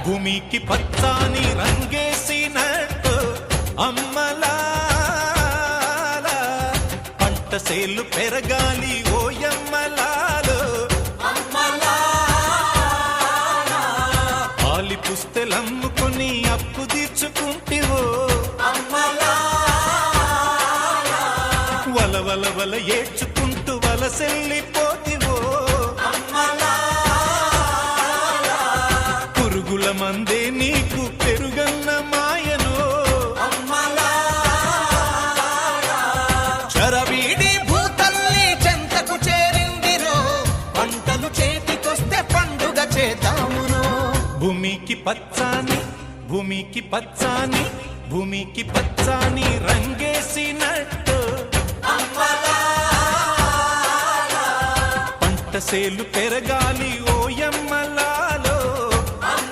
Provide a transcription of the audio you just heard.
భూమికి పచ్చాని రంగేసినట్టు అమ్మలాల పంట సేలు పెరగాలి ఓయమ్మలాలు ఆలి పుస్తెలమ్ముకుని అప్పు తీర్చుకుంటివో వల వల వల ఏడ్చుకుంటూ వలసెల్లిపోతివో పురుగుల మందే నీకు పెరుగన్న మాయను చరవీడి భూతల్లి చెంతకు చేరిందిరో పంటలు చేతికొస్తే పండుగ చేద్దామును భూమికి పచ్చాని భూమికి పచ్చాని భూమికి పచ్చాని రంగేసినట్టు పంట సేలు పెరగాలి